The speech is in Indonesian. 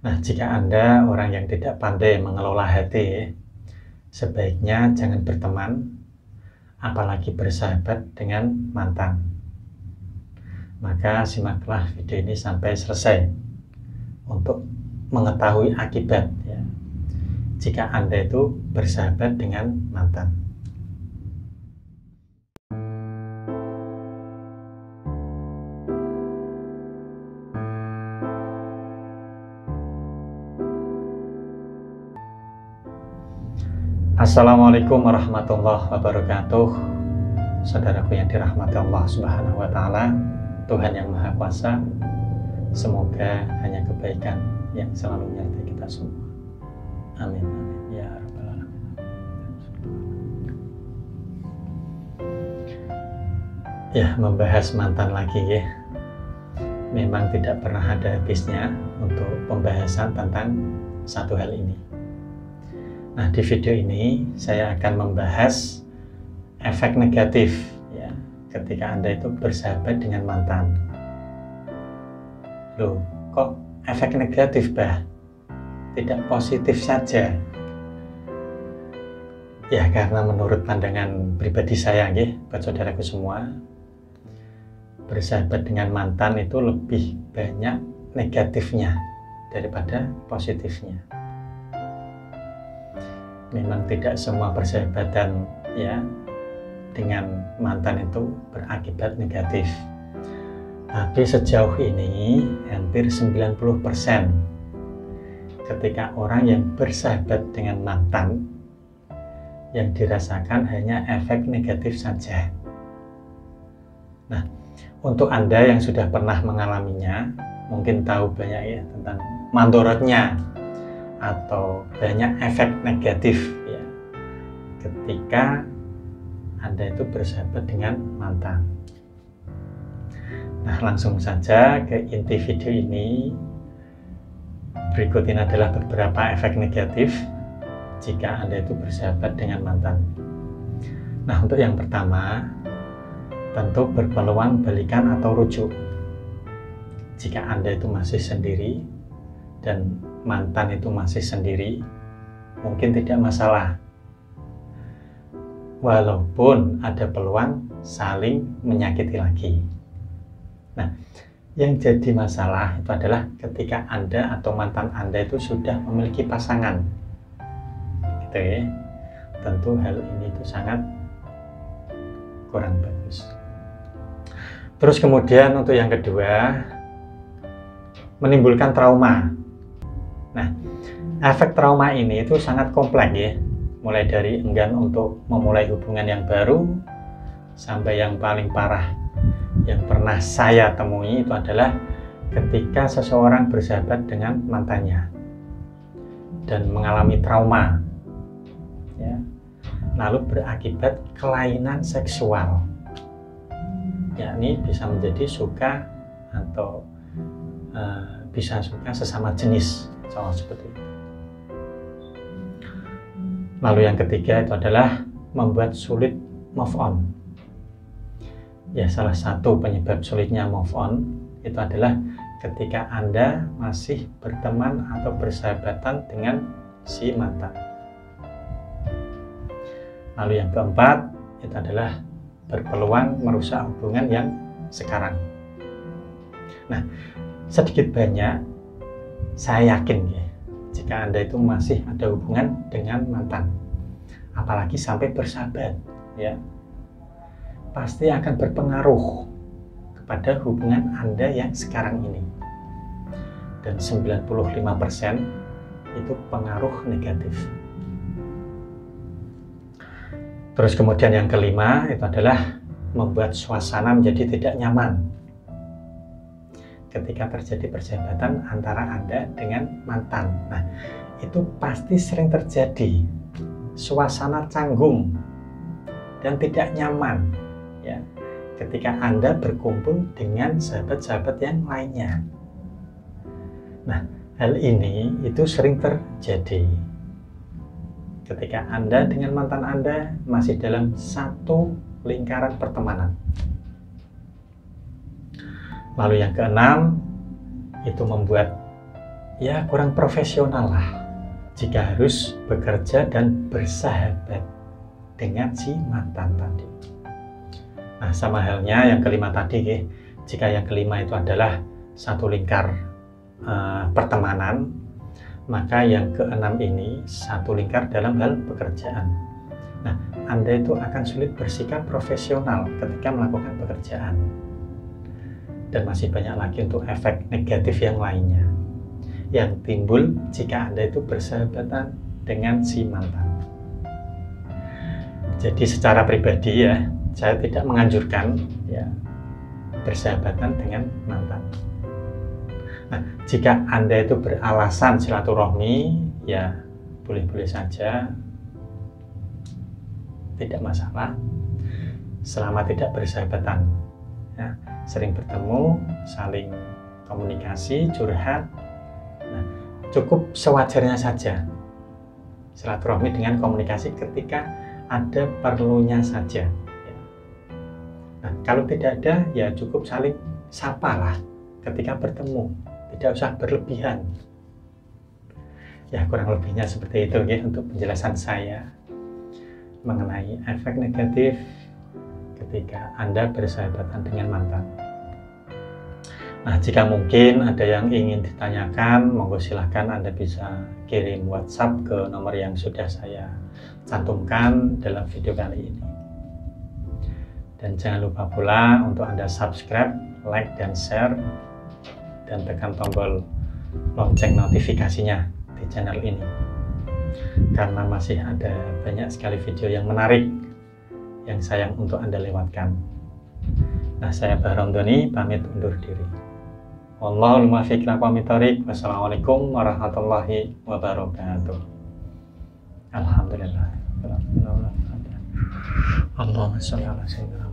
Nah, jika Anda orang yang tidak pandai mengelola hati, sebaiknya jangan berteman, apalagi bersahabat dengan mantan. Maka simaklah video ini sampai selesai untuk mengetahui akibat ya, jika Anda itu bersahabat dengan mantan. Assalamualaikum warahmatullahi wabarakatuh. Saudaraku yang dirahmati Allah Subhanahu wa Ta'ala, Tuhan yang Maha Kuasa, semoga hanya kebaikan yang selalu menyertai kita semua. Amin, amin ya rabbal alamin. Ya, membahas mantan lagi ya. Memang tidak pernah ada habisnya untuk pembahasan tentang satu hal ini. Nah, di video ini saya akan membahas efek negatif ya, ketika Anda itu bersahabat dengan mantan. Loh, kok efek negatif, Bah? Tidak positif saja. Ya, karena menurut pandangan pribadi saya, buat saudaraku semua, bersahabat dengan mantan itu lebih banyak negatifnya daripada positifnya. Memang tidak semua persahabatan ya dengan mantan itu berakibat negatif. Tapi sejauh ini hampir 90% ketika orang yang bersahabat dengan mantan yang dirasakan hanya efek negatif saja. Nah, untuk Anda yang sudah pernah mengalaminya, mungkin tahu banyak ya tentang mandorotnya atau banyak efek negatif ya ketika Anda itu bersahabat dengan mantan. Nah, langsung saja ke inti video ini. Berikut ini adalah beberapa efek negatif jika Anda itu bersahabat dengan mantan. Nah, untuk yang pertama, tentu berpeluang balikan atau rujuk. Jika Anda itu masih sendiri dan mantan itu masih sendiri, mungkin tidak masalah. Walaupun ada peluang saling menyakiti lagi. Nah, yang jadi masalah itu adalah ketika Anda atau mantan Anda itu sudah memiliki pasangan. Gitu ya. Tentu hal ini itu sangat kurang bagus. Terus kemudian untuk yang kedua, menimbulkan trauma. Nah, efek trauma ini itu sangat kompleks ya. Mulai dari enggan untuk memulai hubungan yang baru sampai yang paling parah yang pernah saya temui itu adalah ketika seseorang bersahabat dengan mantannya dan mengalami trauma ya, lalu berakibat kelainan seksual, yakni bisa menjadi suka atau bisa suka sesama jenis, seperti itu. Lalu yang ketiga itu adalah membuat sulit move on. Ya, salah satu penyebab sulitnya move on itu adalah ketika Anda masih berteman atau bersahabatan dengan si mantan. Lalu yang keempat itu adalah berpeluang merusak hubungan yang sekarang. Nah, sedikit banyak saya yakin ya, jika Anda itu masih ada hubungan dengan mantan, apalagi sampai bersahabat ya, pasti akan berpengaruh kepada hubungan Anda yang sekarang ini. Dan 95% itu pengaruh negatif. Terus kemudian yang kelima itu adalah membuat suasana menjadi tidak nyaman ketika terjadi persahabatan antara Anda dengan mantan. Nah, itu pasti sering terjadi suasana canggung dan tidak nyaman ya, ketika Anda berkumpul dengan sahabat-sahabat yang lainnya. Nah, hal ini itu sering terjadi ketika Anda dengan mantan Anda masih dalam satu lingkaran pertemanan. Lalu yang keenam, itu membuat ya kurang profesional lah jika harus bekerja dan bersahabat dengan si mantan tadi. Nah, sama halnya yang kelima tadi, jika yang kelima itu adalah satu lingkar pertemanan, maka yang keenam ini satu lingkar dalam hal pekerjaan. Nah, Anda itu akan sulit bersikap profesional ketika melakukan pekerjaan. Dan masih banyak lagi untuk efek negatif yang lainnya yang timbul jika Anda itu bersahabatan dengan si mantan. Jadi secara pribadi ya, saya tidak menganjurkan ya bersahabatan dengan mantan. Nah, jika Anda itu beralasan silaturahmi, ya boleh-boleh saja, tidak masalah, selama tidak bersahabatan. Ya, sering bertemu, saling komunikasi, curhat, nah, cukup sewajarnya saja. Silaturahmi dengan komunikasi ketika ada perlunya saja. Nah, kalau tidak ada, ya cukup saling sapalah ketika bertemu. Tidak usah berlebihan. Ya, kurang lebihnya seperti itu ya untuk penjelasan saya mengenai efek negatif ketika Anda bersahabatan dengan mantan. Nah, jika mungkin ada yang ingin ditanyakan, monggo silahkan Anda bisa kirim WhatsApp ke nomor yang sudah saya cantumkan dalam video kali ini. Dan jangan lupa pula untuk Anda subscribe, like, dan share, dan tekan tombol lonceng notifikasinya di channel ini, karena masih ada banyak sekali video yang menarik yang sayang untuk Anda lewatkan. Nah, saya Bahrom Doni pamit undur diri. Wallahul muwaffiq ila aqwamit thoriq. Wassalamualaikum warahmatullahi wabarakatuh. Alhamdulillah. Allahumma sholli ala sayyidina